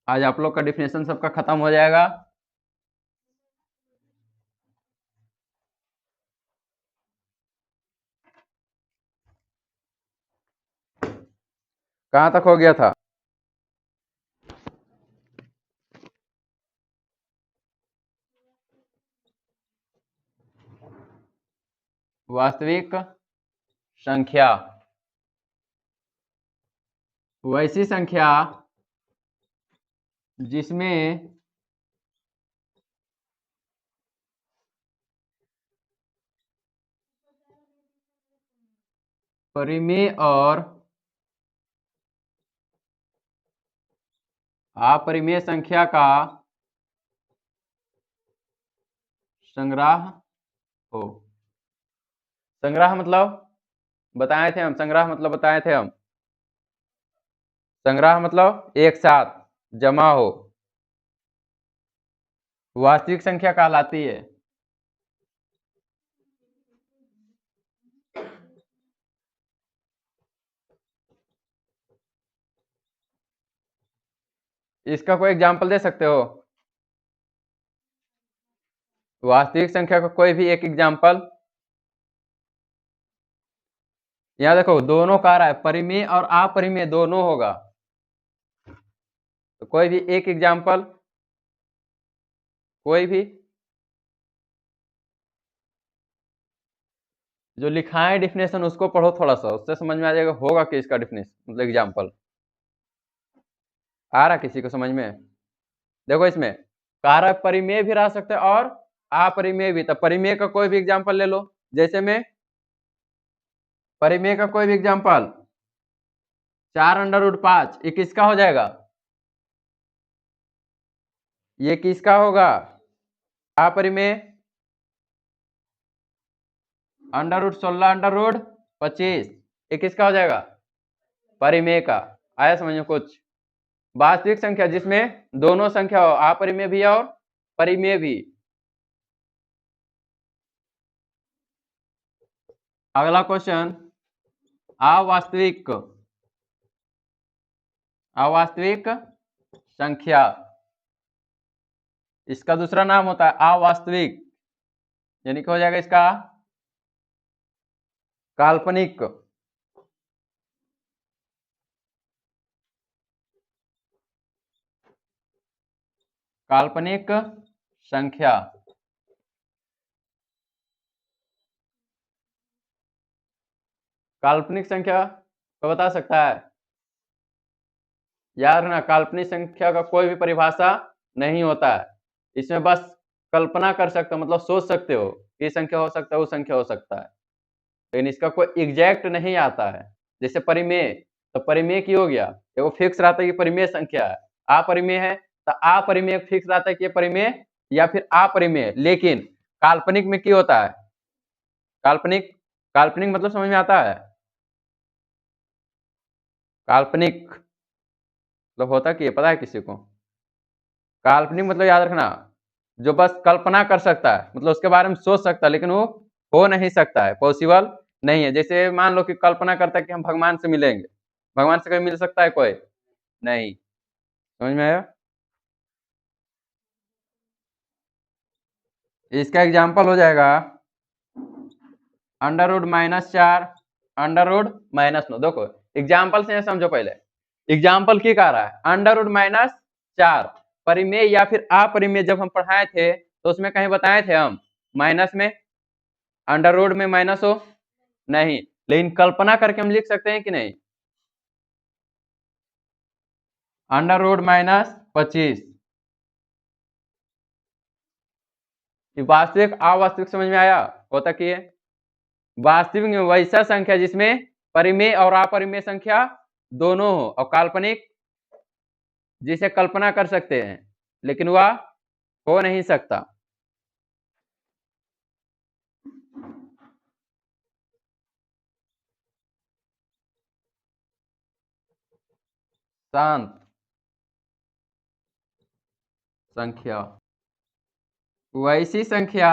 आज आप लोग का डिफिनेशन सबका खत्म हो जाएगा। कहाँ तक हो गया था? वास्तविक संख्या वैसी संख्या जिसमें परिमेय और अपरिमेय संख्या का संग्रह हो। संग्रह मतलब बताए थे हम, संग्रह मतलब बताए थे हम, संग्रह मतलब एक साथ जमा हो, वास्तविक संख्या कहलाती है। इसका कोई एग्जाम्पल दे सकते हो? वास्तविक संख्या का कोई भी एक एग्जाम्पल। यहाँ देखो दोनों कह रहा है, परिमेय और अपरिमेय दोनों होगा, तो कोई भी एक एग्जाम्पल, कोई भी जो लिखा है डिफिनेशन उसको पढ़ो थोड़ा सा, उससे समझ में आ जाएगा होगा कि इसका डिफिनेशन मतलब एग्जाम्पल आ रहा किसी को समझ में? देखो इसमें कारक परिमेय भी रह सकते हैं और अपरिमेय भी, तो परिमेय का कोई भी एग्जाम्पल ले लो। जैसे में परिमेय का कोई भी एग्जाम्पल 4√5, ये किसका हो जाएगा? ये किसका होगा? अपरिमेय। √16√25 ये किसका हो जाएगा? परिमेय का। आया समझ में कुछ? वास्तविक संख्या जिसमें दोनों संख्या हो, अपरिमेय भी और परिमेय भी। अगला क्वेश्चन, अवास्तविक संख्या, इसका दूसरा नाम होता है अवास्तविक, यानी क्या हो जाएगा इसका? काल्पनिक। काल्पनिक संख्या। काल्पनिक संख्या को बता सकता है? याद रखना, काल्पनिक संख्या का कोई भी परिभाषा नहीं होता है, इसमें बस कल्पना कर सकते हो, मतलब सोच सकते हो ये संख्या हो सकता है, वो संख्या हो सकता है, लेकिन इसका कोई एग्जैक्ट नहीं आता है। जैसे परिमेय, तो परिमेय की हो गया, वो फिक्स रहता है कि परिमेय संख्या है। अपरिमेय है तो अपरिमेय फिक्स रहता है कि परिमेय या फिर अपरिमेय। लेकिन काल्पनिक में क्या होता है? काल्पनिक, काल्पनिक मतलब समझ में आता है? काल्पनिक मतलब होता कि पता है किसी को? काल्पनिक मतलब याद रखना, जो बस कल्पना कर सकता है, मतलब उसके बारे में सोच सकता है, लेकिन वो हो नहीं सकता है, पॉसिबल नहीं है। जैसे मान लो कि कल्पना करता है कि हम भगवान से मिलेंगे, भगवान से कभी मिल सकता है कोई? नहीं। समझ में आया? इसका एग्जाम्पल हो जाएगा √-4 √-9। देखो एग्जाम्पल से समझो, पहले एग्जाम्पल की कह रहा है? √-4 परिमेय या फिर अपरिमेय जब हम पढ़ाए थे तो उसमें कहीं बताए थे हम माइनस में, अंडर रूट में माइनस हो नहीं, लेकिन कल्पना करके हम लिख सकते हैं कि नहीं? √-25 वास्तविक अवास्तविक समझ में आया? होता कि है वास्तविक में वैसा संख्या जिसमें परिमेय और अपरिमेय संख्या दोनों हो, और काल्पनिक जिसे कल्पना कर सकते हैं लेकिन वह हो नहीं सकता। शांत संख्या वैसी संख्या,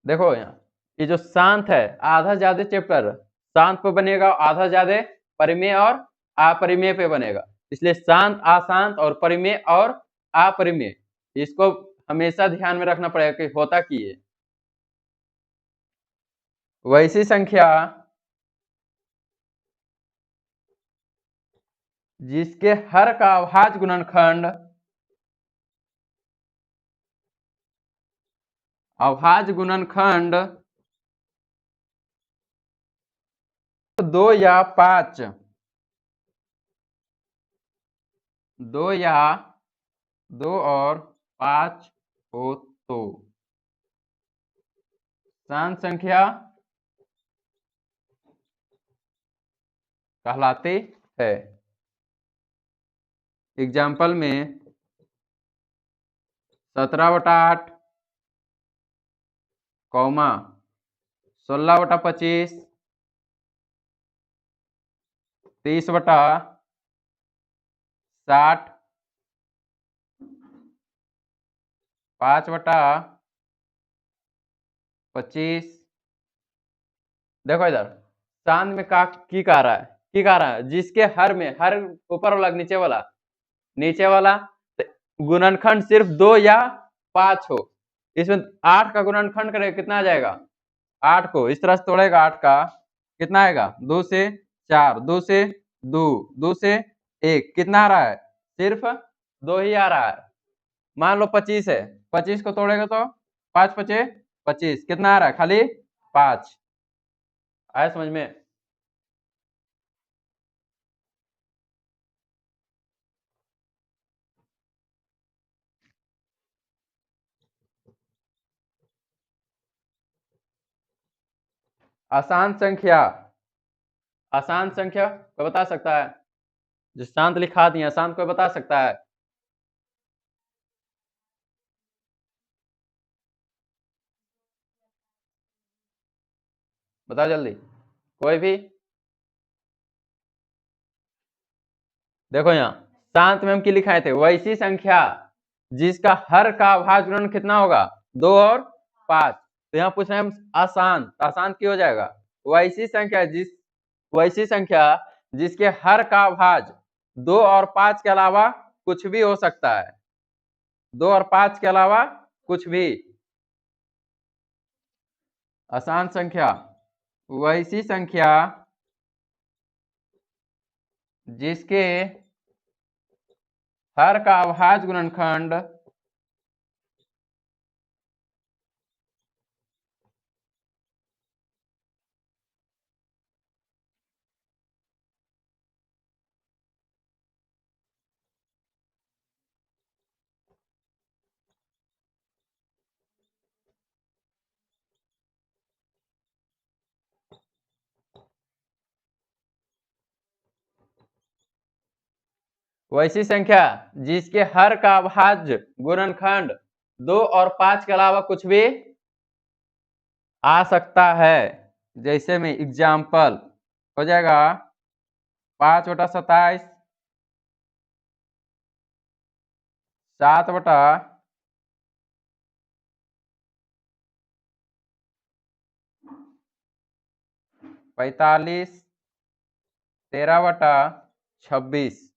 देखो यहाँ ये जो शांत है, आधा ज्यादा चैप्टर शांत पे बनेगा, आधा ज्यादा परिमेय और अपरिमेय पे बनेगा। इसलिए शांत, अशांत और परिमेय और अपरिमेय, इसको हमेशा ध्यान में रखना पड़ेगा कि होता की है। वैसी संख्या जिसके हर का अभाज्य गुणनखंड दो या पांच, दो या दो और पांच हो तो शांत संख्या कहलाती है। एग्जाम्पल में 17/8, 16/25, 30/60, 5/25। देखो इधर शांत में का की कह रहा है, की कह रहा है जिसके हर में, हर ऊपर वाला नीचे वाला, नीचे वाला गुणनखंड सिर्फ 2 या 5 हो। इसमें 8 का गुणनखंड करेगा कितना आ जाएगा, 8 को इस तरह से तोड़ेगा, 8 का कितना आएगा, 2 से 4, 2 से 2, 2 से 1, कितना आ रहा है, सिर्फ 2 ही आ रहा है। मान लो 25 है, 25 को तोड़ेगा तो 5 5 25, कितना आ रहा है, खाली 5। आया समझ में? अशांत संख्या, अशांत संख्या कोई बता सकता है? जो शांत लिखा दिए, अशांत कोई बता सकता है? बताओ जल्दी, कोई भी। देखो यहाँ शांत में हम की लिखाए थे, वैसी संख्या जिसका हर का अभाज्य गुणन कितना होगा, 2 और 5। तो यहाँ पूछ रहे हैं हम अशांत, अशांत की हो जाएगा वैसी संख्या वैसी संख्या जिसके हर का अभाज्य 2 और 5 के अलावा कुछ भी हो सकता है, 2 और 5 के अलावा कुछ भी। अशांत संख्या वैसी संख्या जिसके हर का अभाज्य गुणनखंड वैसी संख्या जिसके हर का अभाज्य गुणनखंड 2 और 5 के अलावा कुछ भी आ सकता है। जैसे में एग्जाम्पल हो जाएगा 5/27, 7/45, 13/26।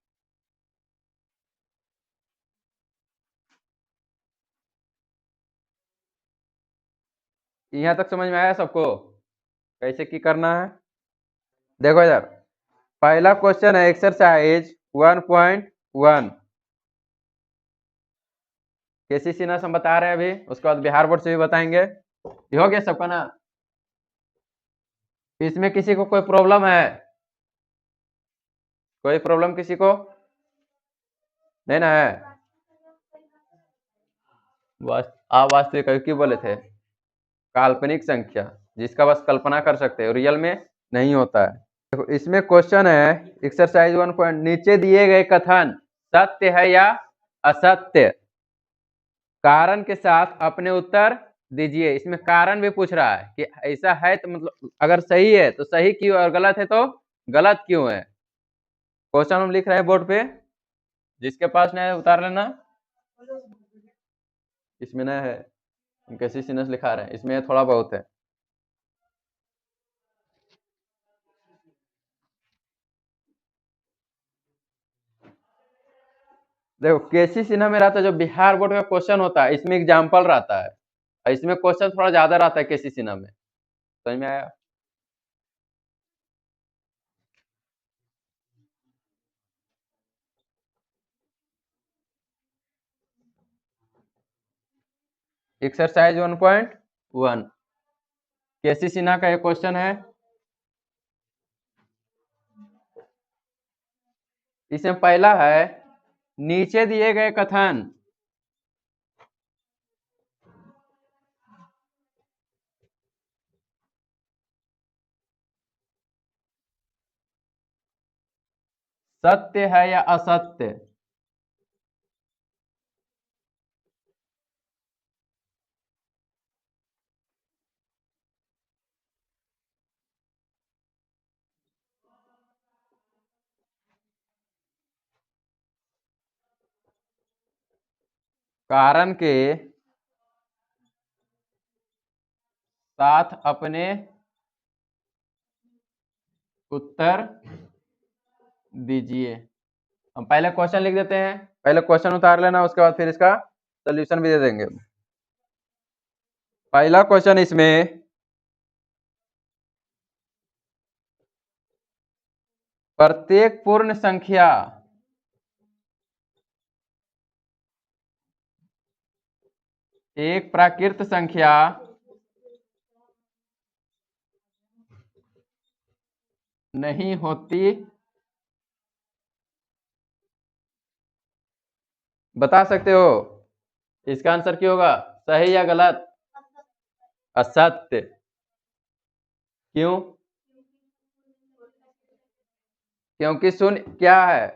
यहाँ तक समझ में आया सबको कैसे की करना है? देखो इधर पहला क्वेश्चन है एक्सरसाइज 1.1, केसीसी नस हम बता रहे हैं अभी, उसके बाद बिहार बोर्ड से भी बताएंगे। ये हो गया सबका ना? इसमें किसी को कोई प्रॉब्लम है? कोई प्रॉब्लम किसी को नहीं ना है? वास्तविक क्यों बोले थे? काल्पनिक संख्या जिसका बस कल्पना कर सकते हैं, रियल में नहीं होता है। देखो इसमें क्वेश्चन है एक्सरसाइज 1 पॉइंट, नीचे दिए गए कथन सत्य है या असत्य, कारण के साथ अपने उत्तर दीजिए। इसमें कारण भी पूछ रहा है कि ऐसा है तो मतलब अगर सही है तो सही क्यों, और गलत है तो गलत क्यों है। क्वेश्चन हम लिख रहे हैं बोर्ड पे, जिसके पास नहीं है उतार लेना। इसमें नहीं है, कैसी सीनस लिखा रहे हैं, इसमें थोड़ा बहुत है। देखो केसी सिन्हा में रहता है, जो बिहार बोर्ड का क्वेश्चन होता है इसमें एग्जाम्पल रहता है, और इसमें क्वेश्चन थोड़ा ज्यादा रहता है केसी सिन्हा में। समझ में आया? एक्सरसाइज 1.1 केसी सिन्हा का एक क्वेश्चन है। इसमें पहला है, नीचे दिए गए कथन सत्य है या असत्य? कारण के साथ अपने उत्तर दीजिए। हम पहले क्वेश्चन लिख देते हैं, पहले क्वेश्चन उतार लेना, उसके बाद फिर इसका सोल्यूशन भी दे देंगे। पहला क्वेश्चन इसमें, प्रत्येक पूर्ण संख्या एक प्राकृत संख्या नहीं होती, बता सकते हो? इसका आंसर क्या होगा, सही या गलत? असत्य। क्यों? क्योंकि शून्य क्या है,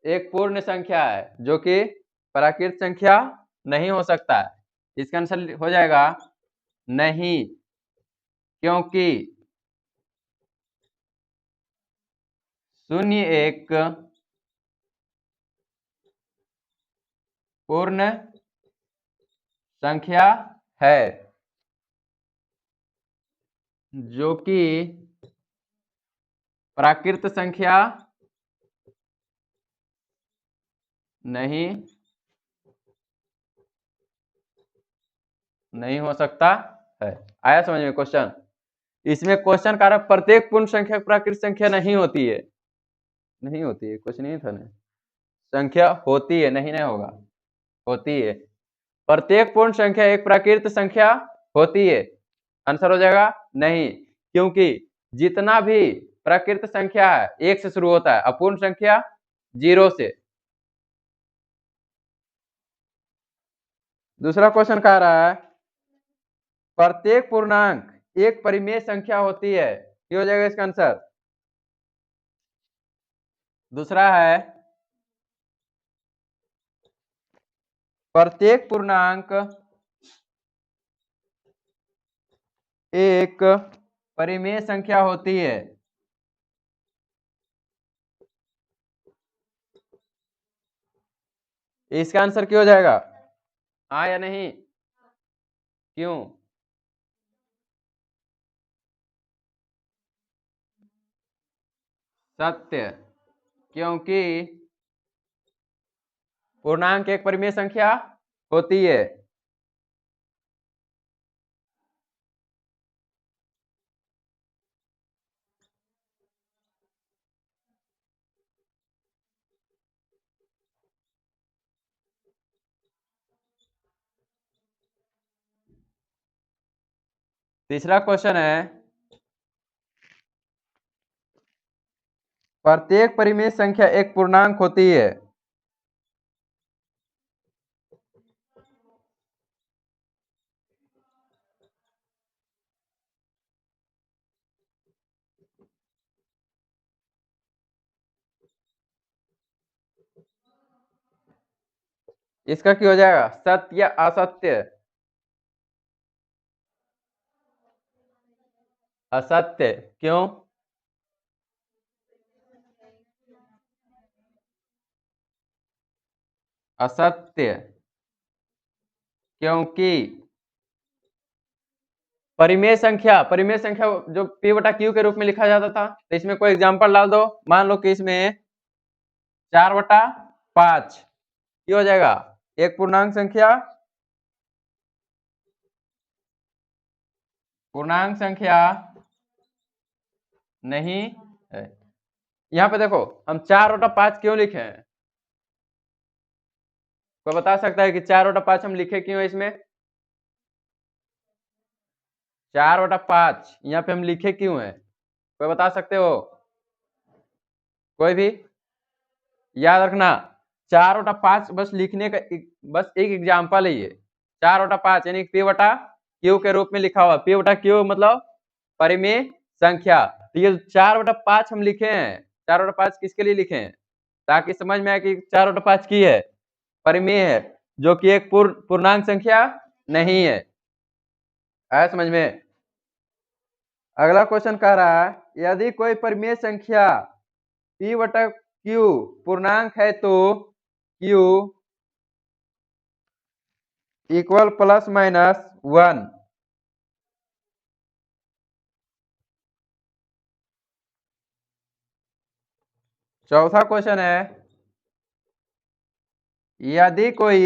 एक पूर्ण संख्या है जो कि प्राकृत संख्या नहीं हो सकता है। इसका आंसर हो जाएगा नहीं, क्योंकि शून्य एक पूर्ण संख्या है जो कि प्राकृत संख्या नहीं हो सकता है। आया समझ में क्वेश्चन? इसमें क्वेश्चन का प्रत्येक पूर्ण संख्या प्राकृत संख्या नहीं होती है, नहीं होती है, कुछ नहीं था ना, संख्या होती है, नहीं होगा, होती है। प्रत्येक पूर्ण संख्या एक प्राकृत संख्या होती है, आंसर हो जाएगा नहीं, क्योंकि जितना भी प्राकृत संख्या है एक से शुरू होता है, अपूर्ण संख्या 0 से। दूसरा क्वेश्चन कह रहा है, प्रत्येक पूर्णांक एक परिमेय संख्या होती है, ये हो जाएगा इसका आंसर। दूसरा है, प्रत्येक पूर्णांक एक परिमेय संख्या होती है, इसका आंसर क्यों हो जाएगा, हाँ या नहीं? क्यों? सत्य, क्योंकि पूर्णांक एक परिमेय संख्या होती है। तीसरा क्वेश्चन है, प्रत्येक परिमेय संख्या एक पूर्णांक होती है, इसका क्या हो जाएगा, सत्य या असत्य? असत्य, क्यों? असत्य, क्योंकि परिमेय संख्या जो p बटा q के रूप में लिखा जाता था, तो इसमें कोई एग्जांपल डाल दो। मान लो कि इसमें 4/5 क्या हो जाएगा? एक पूर्णांक संख्या नहीं है। यहाँ पे देखो हम 4/5 क्यों लिखे हैं? कोई बता सकता है कि 4/5 हम लिखे क्यों है इसमें? 4/5 यहाँ पे हम लिखे क्यों है? कोई बता सकते हो? कोई भी? याद रखना 4/5 बस लिखने का बस एक एग्जाम्पल है ये। 4/5 यानी P/Q के रूप में लिखा हुआ। P/Q मतलब परिमेय संख्या। तो ये 4/5 हम लिखे हैं। 4/5 किसके लिए लिखे हैं? ताकि समझ में आए कि 4/5 की है, परिमेय है, जो कि एक पूर्णांक संख्या नहीं है। आया समझ में? अगला क्वेश्चन कह रहा है यदि कोई परिमेय संख्या P/Q पूर्णांक है तो Q इक्वल ±1। चौथा क्वेश्चन है यदि कोई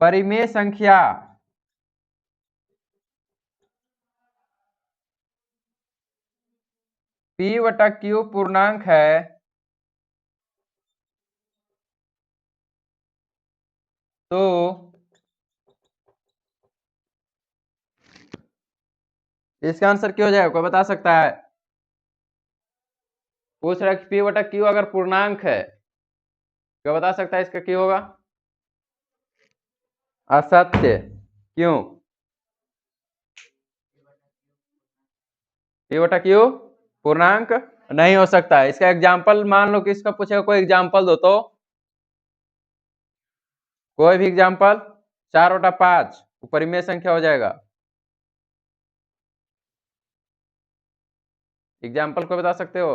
परिमेय संख्या P/Q पूर्णांक है तो इसका आंसर क्या हो जाएगा? कोई बता सकता है? पूछ रहा है कि P/Q अगर पूर्णांक है, क्या बता सकता है इसका क्या होगा? असत्य। क्यों? P/Q पूर्णांक नहीं हो सकता है। इसका एग्जाम्पल मान लो कि इसका पूछेगा, कोई एग्जाम्पल दो तो कोई भी एग्जाम्पल। 4/5 परिमेय संख्या हो जाएगा। एग्जाम्पल को बता सकते हो?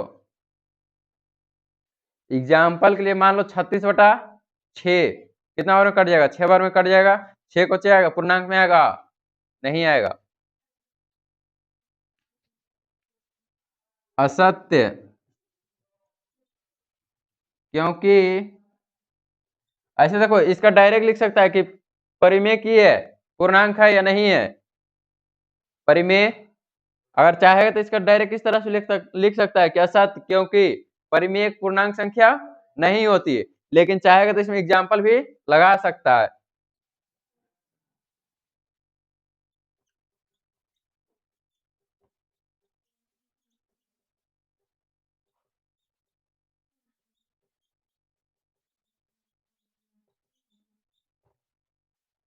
एग्जाम्पल के लिए मान लो 36/6 कितना बार में कट जाएगा? 6 बार में कट जाएगा। 6 को आएगा पूर्णांक में आएगा? नहीं आएगा। असत्य। क्योंकि ऐसे देखो इसका डायरेक्ट लिख सकता है कि परिमेय की है, पूर्णांक है या नहीं है। परिमेय अगर चाहेगा तो इसका डायरेक्ट इस तरह से लिख सकता है कि असत्य, क्योंकि परिमेय एक पूर्णांक संख्या नहीं होती है। लेकिन चाहेगा तो इसमें एग्जाम्पल भी लगा सकता है।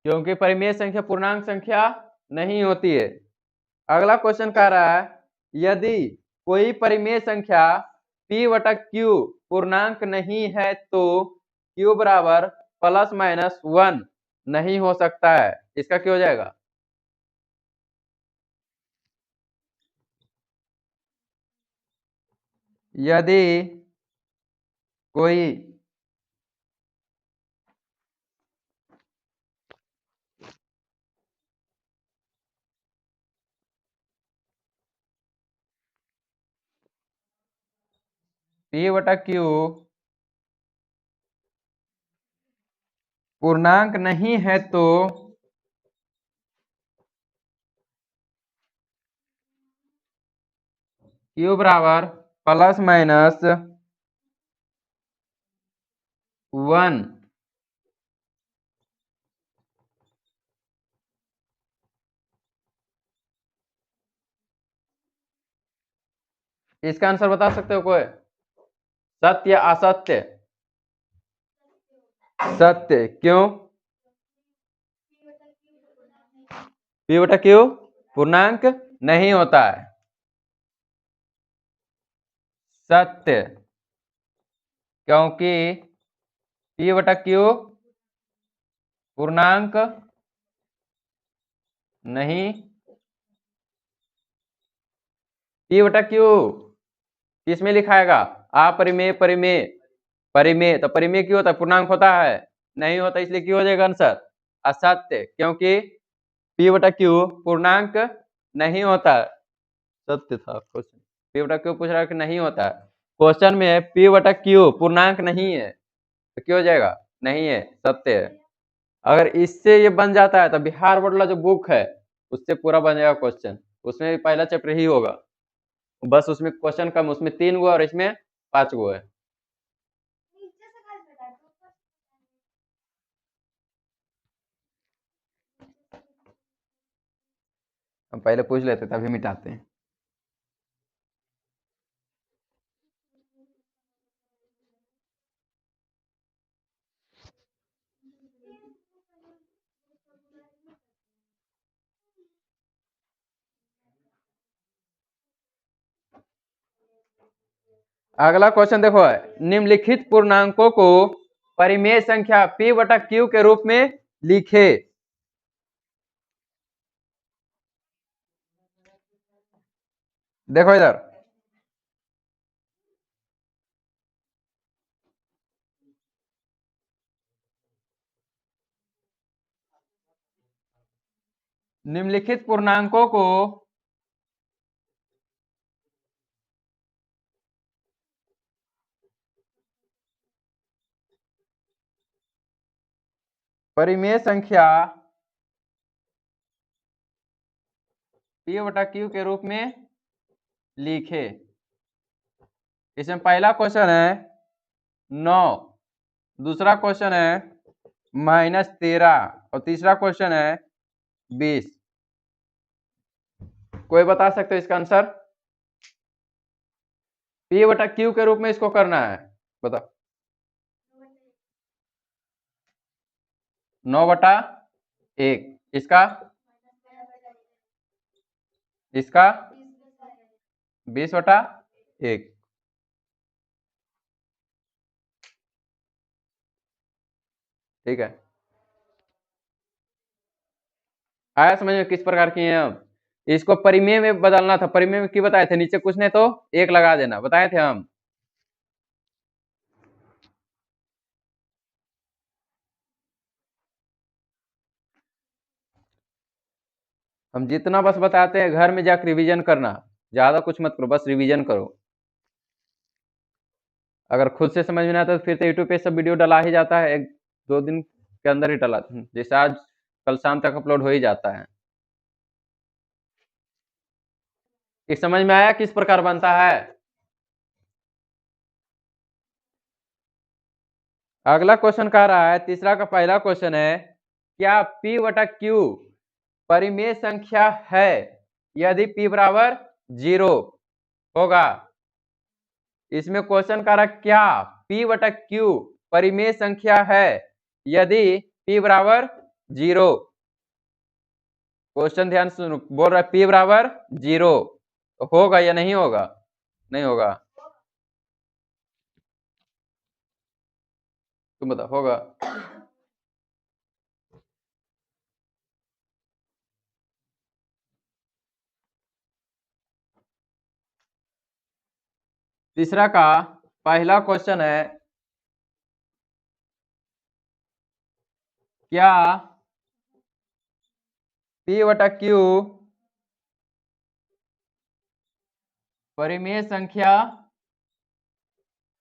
क्योंकि परिमेय संख्या पूर्णांक संख्या नहीं होती है। अगला क्वेश्चन कह रहा है यदि कोई परिमेय संख्या P/Q पूर्णांक नहीं है तो Q बराबर ±1 नहीं हो सकता है। इसका क्या हो जाएगा? यदि कोई P/Q पूर्णांक नहीं है तो Q बराबर ±1। इसका आंसर बता सकते हो कोई? सत्य या असत्य? सत्य। क्यों? P/Q पूर्णांक नहीं होता है। सत्य। क्योंकि P/Q पूर्णांक नहीं। P/Q किसमें लिखाएगा? अपरिमेय परिमेय। परिमेय तो परिमेय क्यों होता है? पूर्णांक होता है? नहीं होता, इसलिए क्यों हो जाएगा आंसर? असत्य। क्योंकि P/Q पूर्णांक नहीं होता है। सत्य था क्वेश्चन। P/Q पूछ रहा है कि नहीं होता है। क्वेश्चन में P/Q पूर्णांक नहीं है। तो क्या हो जाएगा, नहीं है, सत्य है। अगर इससे ये बन जाता है तो बिहार बोर्ड वाला जो बुक है उससे पूरा बन जाएगा क्वेश्चन, उसमें भी पहला चैप्टर ही होगा, बस उसमें क्वेश्चन कम, उसमें 3 गो और इसमें 5 गो है। हम पहले पूछ लेते तभी मिटाते हैं। अगला क्वेश्चन देखो, निम्नलिखित पूर्णांकों को परिमेय संख्या p बटा q के रूप में लिखे। देखो इधर, निम्नलिखित पूर्णांकों को परिमेय संख्या p बटा q के रूप में लिखे। इसमें पहला क्वेश्चन है 9, दूसरा क्वेश्चन है -13 और तीसरा क्वेश्चन है 20। कोई बता सकते हो इसका आंसर? p बटा q के रूप में इसको करना है, बताओ। 9 बटा 1, इसका 20 बटा 1। ठीक है, आया समझ में किस प्रकार की है? हम इसको परिमेय में बदलना था, परिमेय में क्यों बताए थे, नीचे कुछ नहीं तो 1 लगा देना, बताए थे हम। हम जितना बस बताते हैं घर में जाकर रिवीजन करना, ज्यादा कुछ मत करो, बस रिवीजन करो। अगर खुद से समझ में नहीं आता तो फिर तो यूट्यूब पे सब वीडियो डला ही जाता है, 1-2 दिन के अंदर ही डला, जैसे आज कल शाम तक अपलोड हो ही जाता है। एक समझ में आया किस प्रकार बनता है? अगला क्वेश्चन कह रहा है, तीसरा का पहला क्वेश्चन है, क्या p बटा q परिमेय संख्या है यदि p बराबर 0 होगा? इसमें क्वेश्चन कह रहा है क्या p बटा q परिमेय संख्या है यदि p बराबर 0। क्वेश्चन ध्यान से सुनो, बोल रहा है p बराबर 0 होगा या नहीं होगा? नहीं होगा, तुम बताओ, होगा? तीसरा का पहला क्वेश्चन है, क्या p बटा q परिमेय संख्या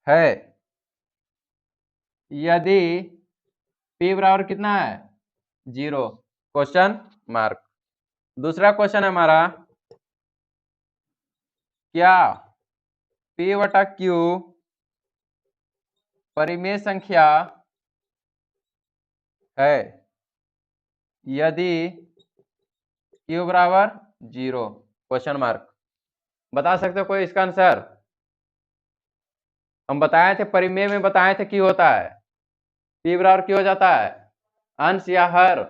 है यदि p बराबर कितना है, 0, क्वेश्चन मार्क। दूसरा क्वेश्चन है हमारा, क्या p बटा q परिमेय संख्या है यदि q बराबर 0, क्वेश्चन मार्क। बता सकते हो कोई इसका आंसर? हम बताए थे परिमेय में, बताए थे क्यों होता है, p बराबर क्यों हो जाता है, अंश या हर?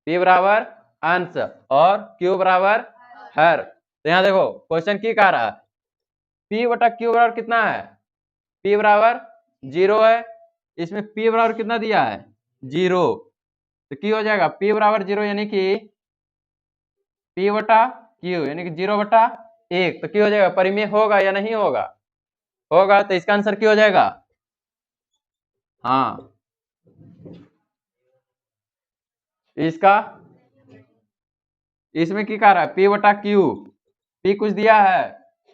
p बराबर अंश और q बराबर हर। तो यहाँ देखो क्वेश्चन की कह रहा है, p बटा q बराबर कितना है, p बराबर 0 है, इसमें p बराबर कितना दिया है, 0, तो क्या हो जाएगा, p बराबर 0 यानी कि p बटा q यानी कि 0 बटा 1, तो क्या हो जाएगा, परिमेय होगा या नहीं होगा? होगा, तो इसका आंसर क्या हो जाएगा? हाँ, इसका, इसमें क्या कह रहा है, p बटा q, p कुछ दिया है,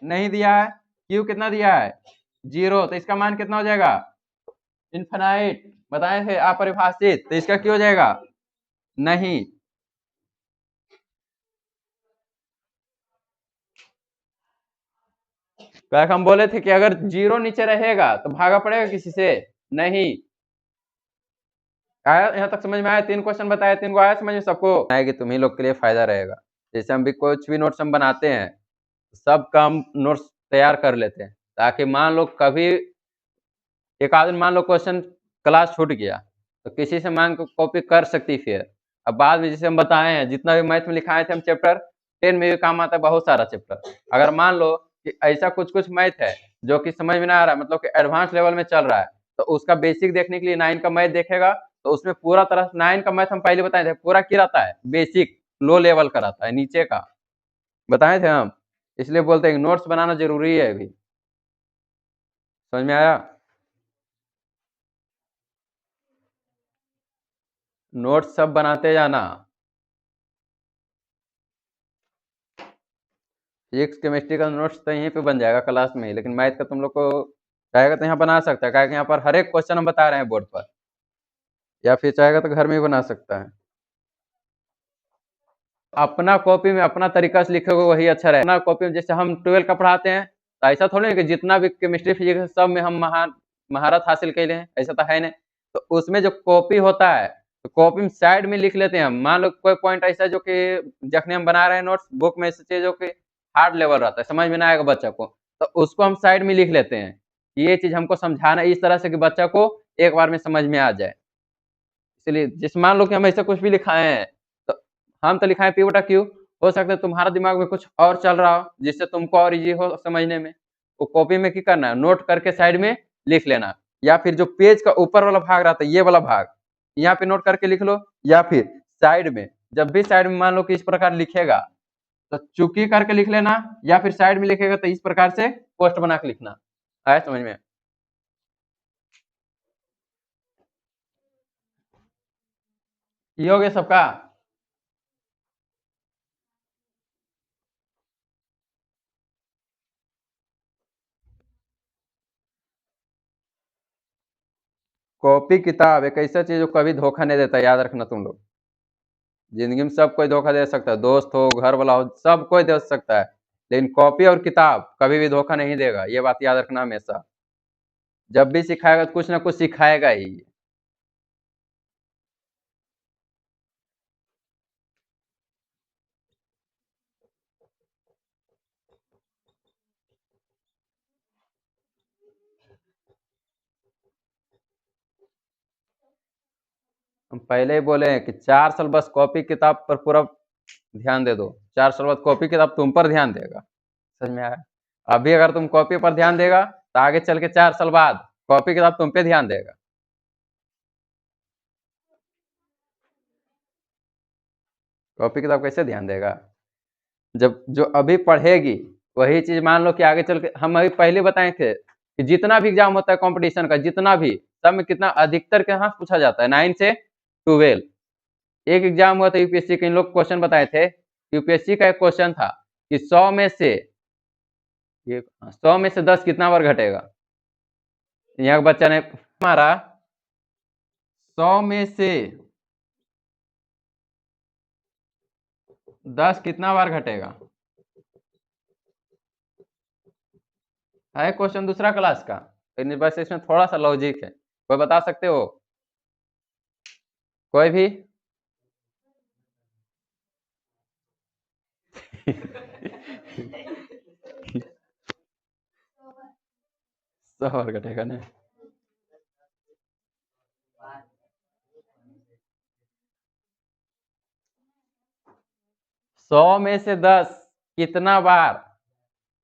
नहीं दिया है, q कितना दिया है, 0, तो इसका मान कितना हो जाएगा, इनफाइनाइट बताए थे अपरिभाषित, तो इसका क्यों हो जाएगा नहीं। क्या हम बोले थे कि अगर जीरो नीचे रहेगा तो भागा पड़ेगा किसी से नहीं। आया यहाँ तक समझ में आया? 3 क्वेश्चन बताया, 3 को आया समझ में सबको? आएगी तुम्ही लोग के लिए फायदा रहेगा। जैसे हम भी कुछ भी नोट्स हम बनाते हैं, सब काम नोट्स तैयार कर लेते हैं, ताकि मान लो कभी एक आदमी मान लो क्वेश्चन क्लास छूट गया तो किसी से मांग के कॉपी कर सकती फिर। अब बाद में जैसे हम बताए हैं, जितना भी मैथ में लिखाए थे हम चैप्टर 10 में भी काम आता है, बहुत सारा चैप्टर। अगर मान लो कि ऐसा कुछ कुछ मैथ है जो कि समझ में ना आ रहा है, मतलब कि एडवांस लेवल में चल रहा है, तो उसका बेसिक देखने के लिए 9 का मैथ देखेगा, तो उसमें पूरा तरह 9 का मैथ हम पहले बताए थे, पूरा क्या रहता है, बेसिक लो लेवल का रहता है, नीचे का बताए थे हम। इसलिए बोलते हैं नोट्स बनाना जरूरी है। अभी समझ में आया? नोट्स सब बनाते जाना। फिजिक्स केमिस्ट्री का नोट्स तो यहीं पे बन जाएगा क्लास में ही, लेकिन मैथ का तुम लोग को चाहेगा तो यहाँ बना सकता है, क्या यहाँ पर हर एक क्वेश्चन हम बता रहे हैं बोर्ड पर, या फिर चाहेगा तो घर में ही बना सकता है। अपना कॉपी में अपना तरीका से लिखोगे वही अच्छा रहेगा। अपना कॉपी में जैसे हम 12 का पढ़ाते हैं, तो ऐसा थोड़ी है कि जितना भी केमिस्ट्री फिजिक्स सब में हम महारत हासिल कर लें, ऐसा तो है नहीं। तो उसमें जो कॉपी होता है, तो कॉपी में साइड में लिख लेते हैं हम। मान लो कोई पॉइंट ऐसा जो कि जखने हम बना रहे हैं नोट्स, बुक में ऐसी चीज जो कि हार्ड लेवल रहता है, समझ में ना आएगा बच्चा को, तो उसको हम साइड में लिख लेते हैं। ये चीज हमको समझाना इस तरह से कि बच्चा को एक बार में समझ में आ जाए। इसलिए जिस मान लो कि हम ऐसा कुछ भी लिखाए हैं, तो हम तो लिखाए पी बटा क्यू, हो सकता है तुम्हारा दिमाग में कुछ और चल रहा हो जिससे तुमको और इजी हो समझने में। वो कॉपी में क्या करना है, नोट करके साइड में लिख लेना, या फिर जो पेज का ऊपर वाला भाग रहता है, ये वाला भाग यहाँ पे नोट करके लिख लो, या फिर साइड में, जब भी साइड में मान लो कि इस प्रकार लिखेगा तो चुकी करके लिख लेना, या फिर साइड में लिखेगा तो इस प्रकार से पोस्ट बना के लिखना। आया समझ में? ये हो गया सबका। कॉपी किताब एक ऐसा चीज जो कभी धोखा नहीं देता, याद रखना तुम लोग। जिंदगी में सब कोई धोखा दे सकता है, दोस्त हो, घर वाला हो, सब कोई दे सकता है, लेकिन कॉपी और किताब कभी भी धोखा नहीं देगा, ये बात याद रखना हमेशा। जब भी सिखाएगा तो कुछ ना कुछ सिखाएगा ही। हम पहले ही बोले हैं कि 4 साल बस कॉपी किताब पर पूरा ध्यान दे दो, 4 साल बाद कॉपी किताब तुम पर ध्यान देगा। समझ में आया? अभी अगर तुम कॉपी पर ध्यान देगा तो आगे चल के 4 साल बाद कॉपी किताब तुम पे ध्यान देगा। कॉपी किताब कैसे ध्यान देगा? जब जो अभी पढ़ेगी वही चीज मान लो कि आगे चल के, हम अभी पहले बताए थे कि जितना भी एग्जाम होता है कंपटीशन का, जितना भी, सब में कितना अधिकतर के यहाँ पूछा जाता है 9 से 12। एक एग्जाम हुआ था यूपीएससी के, इन लोग क्वेश्चन बताए थे। यूपीएससी का एक क्वेश्चन था कि 100 में से, ये 100 में से 10 कितना बार घटेगा। यहाँ के बच्चा ने हमारा 100 में से 10 कितना बार घटेगा, है क्वेश्चन दूसरा क्लास का, लेकिन बस इसमें थोड़ा सा लॉजिक है। कोई बता सकते हो? कोई भी? 100 बार घटेगा ना। 100 में से 10 कितना बार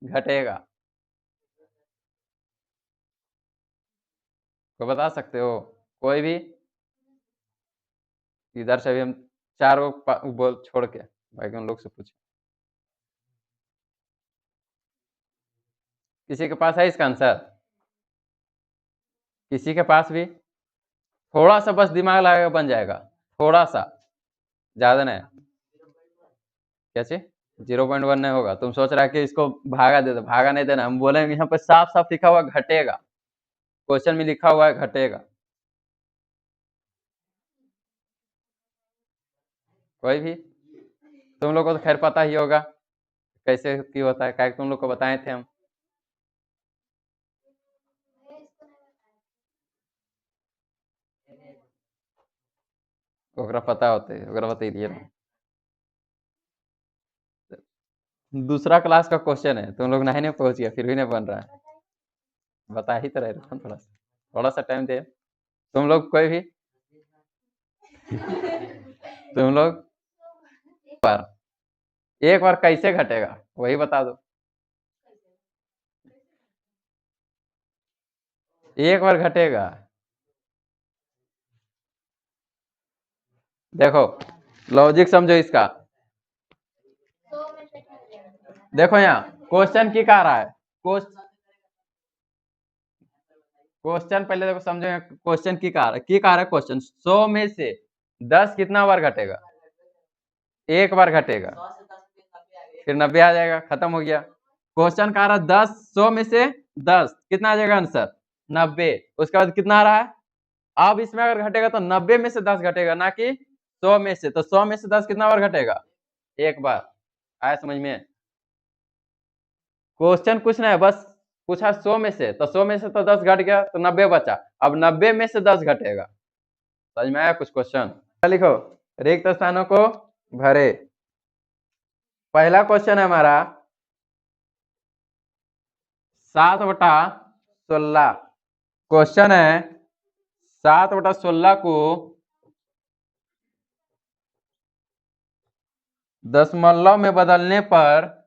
घटेगा? कोई बता सकते हो? कोई भी? इधर से भी हम 4 बोल छोड़ के बाकी उन लोग से पूछे। किसी के पास है इसका आंसर? किसी के पास भी? थोड़ा सा बस दिमाग लगाकर बन जाएगा, थोड़ा सा, ज्यादा नहीं। कैसे 0.1 नहीं होगा? तुम सोच रहा है कि इसको भागा दे दो, भागा नहीं देना। हम बोलेंगे यहाँ पर साफ साफ लिखा हुआ घटेगा, क्वेश्चन में लिखा हुआ है घटेगा। कोई भी? तुम लोग को तो खैर पता ही होगा कैसे क्यों होता है, क्या तुम लोग को बताए थे हम। ओकरा पता होते, ओकरा बता दिए ना। दूसरा क्लास का क्वेश्चन है, तुम लोग नहीं पहुंच गया फिर भी नहीं बन रहा है। बता ही तो रहे थे, थोड़ा सा टाइम दे। तुम लोग कोई भी तुम लोग एक बार कैसे घटेगा वही बता दो। एक बार घटेगा, देखो लॉजिक समझो इसका। देखो यहाँ क्वेश्चन की कह रहा है, क्वेश्चन पहले देखो समझो, यहाँ क्वेश्चन की कह रहा है, की कह रहा है क्वेश्चन 100 में से 10 कितना बार घटेगा? एक बार घटेगा, फिर 90 आ जाएगा, खत्म हो गया। क्वेश्चन कह रहा है 10, 100 में से 10 कितना आ जाएगा आंसर? 90। उसके बाद कितना आ रहा है? अब इसमें अगर घटेगा तो 90 में से 10 घटेगा, ना कि 100 में से। तो 100 में से 10 कितना बार घटेगा? एक बार। आया समझ में? क्वेश्चन कुछ नहीं है, बस पूछा 100 में से, तो 100 में से तो 10 घट गया तो 90 बचा। अब 90 में से 10 घटेगा। समझ में आया कुछ क्वेश्चन? लिखो, रिक्त स्थानों को भरे। पहला क्वेश्चन है हमारा 7/16। क्वेश्चन है 7/16 को दशमलव में बदलने पर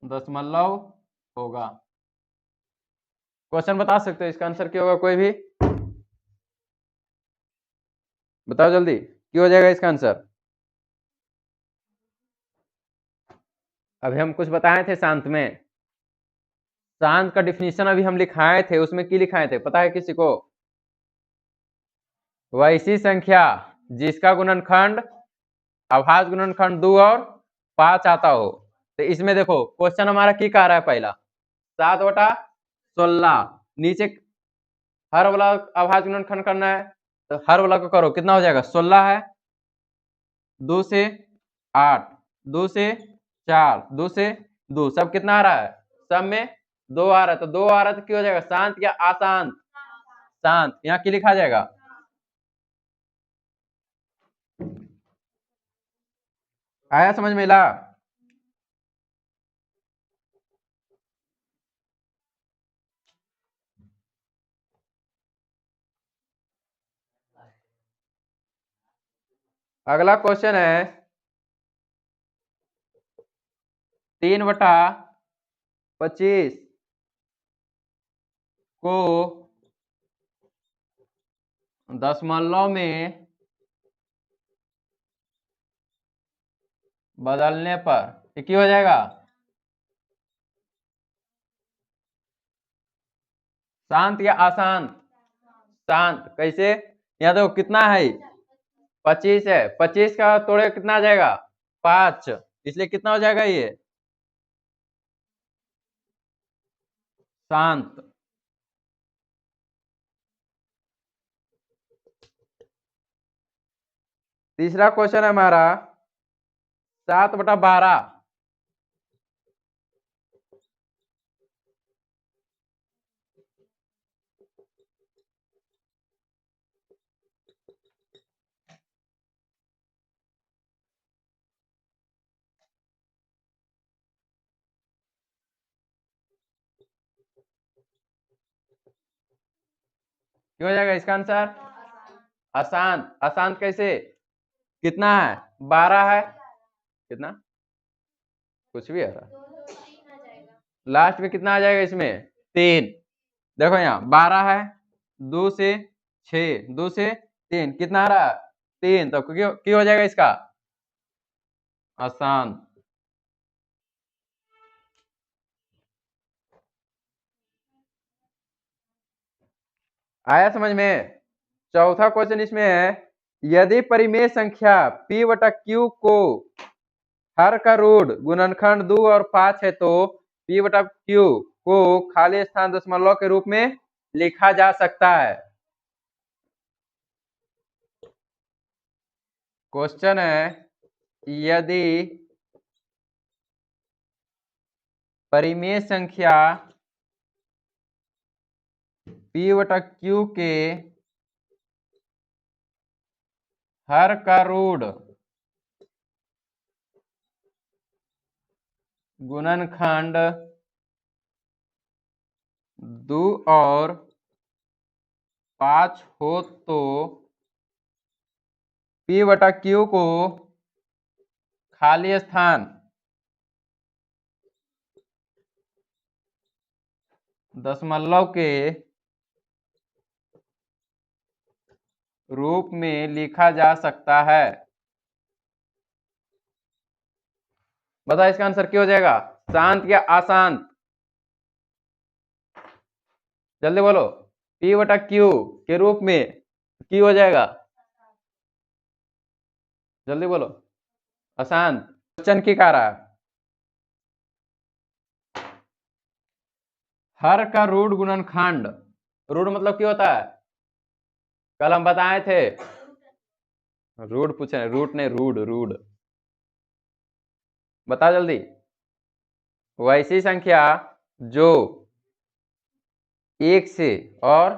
दशमलव होगा। क्वेश्चन बता सकते हो इसका आंसर क्या होगा? कोई भी बताओ जल्दी, क्या हो जाएगा इसका आंसर? अभी हम कुछ बताए थे शांत में, शांत का डिफिनीशन अभी हम लिखाए थे, उसमें की लिखाए थे पता है किसी को? वैसी संख्या जिसका गुणनखंड अभाज्य गुणनखंड 2 और 5 आता हो। तो इसमें देखो क्वेश्चन हमारा की कह रहा है, पहला 7/16, नीचे हर वाला अभाज्य गुणनखंड करना है, तो हर वाला को करो, कितना हो जाएगा? 16 है, 2 से 8, 2 से 4, 2 से 2, सब कितना आ रहा है? सब में 2 आ रहा है, तो 2 आ रहा है तो क्या हो जाएगा? शांत या अशांत? शांत। यहाँ की लिखा जाएगा? आया समझ में ला? अगला क्वेश्चन है 3/25 को दशमलव में बदलने पर क्या हो जाएगा? शांत या अशांत? शांत। कैसे? यहाँ देखो कितना है? 25 है, 25 का तोड़े कितना आ जाएगा? 5, इसलिए कितना हो जाएगा ये? शांत। तीसरा क्वेश्चन है हमारा 7/12। क्या हो जाएगा इसका आंसर? अशांत। अशांत कैसे? कितना है? 12 है, कितना कुछ भी आ रहा, लास्ट में कितना आ जाएगा इसमें? 3। देखो यहाँ 12 है, 2 से 6, 2 से 3, कितना आ रहा है? 3। तो क्यों हो जाएगा इसका? अशांत। आया समझ में? चौथा क्वेश्चन इसमें है यदि परिमेय संख्या p/q को हर का रूट गुणनखंड 2 और 5 है तो P बटा Q को खाली स्थान दशमलव के रूप में लिखा जा सकता है। क्वेश्चन है, यदि परिमेय संख्या P बटा Q के हर का रूट गुणनखंड 2 और 5 हो तो P बटा Q को खाली स्थान दशमलव के रूप में लिखा जा सकता है। बताओ इसका आंसर क्या हो जाएगा, शांत या अशांत? जल्दी बोलो। P बटा Q के रूप में Q हो जाएगा, जल्दी बोलो। अशांत। क्वेश्चन की कह रहा है, हर का रूट गुणनखंड, रूट मतलब क्या होता है? कल हम बताए थे, रूट पूछे, रूट नहीं रूड, रूड। बता जल्दी। वैसी संख्या जो एक से और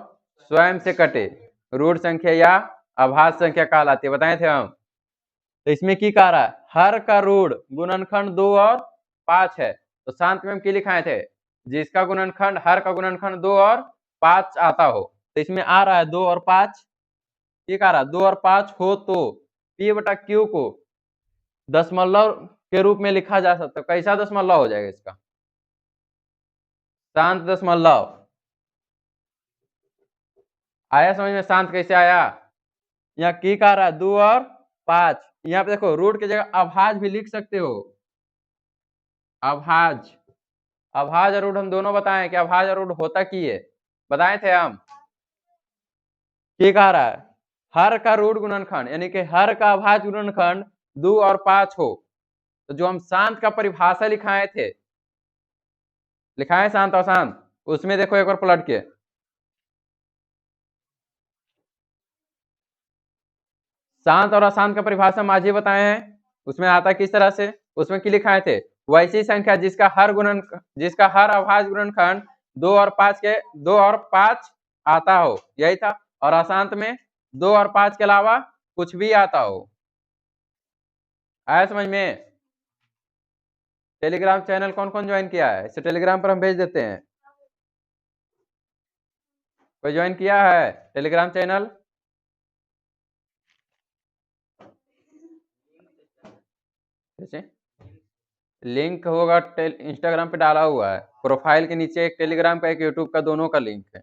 स्वयं से कटे रूट संख्या या अभाज्य संख्या कहलाती है, बताए थे हम। तो इसमें की कह रहा है, हर का रूट गुणनखंड 2 और 5 है। तो शांत में हम क्या लिखाए थे, जिसका गुणनखंड, हर का गुणनखंड 2 और 5 आता हो। तो इसमें आ रहा है 2 और 5, ये कह रहा है 2 और 5 हो तो P बटा Q को दशमलव के रूप में लिखा जा सकता है। कैसा दशमलव हो जाएगा इसका? शांत दशमलव। आया समझ में? शांत कैसे आया? यहाँ की कह रहा है 2 और 5, यहाँ पे देखो रूट की जगह अभाज्य भी लिख सकते हो। अभाज्य, अभाज्य और रूट हम दोनों बताए कि अभाज्य और रूट होता की है, बताए थे हम। क्या कह रहा है, हर का रूट गुणनखंड यानी कि हर का अभाज्य गुणनखंड 2 और 5 हो। तो जो हम शांत का परिभाषा लिखाए थे, लिखाए शांत और शांत, उसमें देखो एक बार पलट के, शांत और अशांत का परिभाषा माझी बताए हैं। उसमें आता किस तरह से, उसमें क्या लिखाए थे, वैसी संख्या जिसका हर अभाज्य गुणनखंड 2 और 5 के 2 और 5 आता हो, यही था। और अशांत में 2 और 5 के अलावा कुछ भी आता हो। आया समझ में? टेलीग्राम चैनल कौन कौन ज्वाइन किया है, इसे टेलीग्राम पर हम भेज देते हैं। कोई ज्वाइन किया है टेलीग्राम चैनल? जैसे लिंक होगा इंस्टाग्राम पे डाला हुआ है, प्रोफाइल के नीचे एक टेलीग्राम का एक यूट्यूब का, दोनों का लिंक है।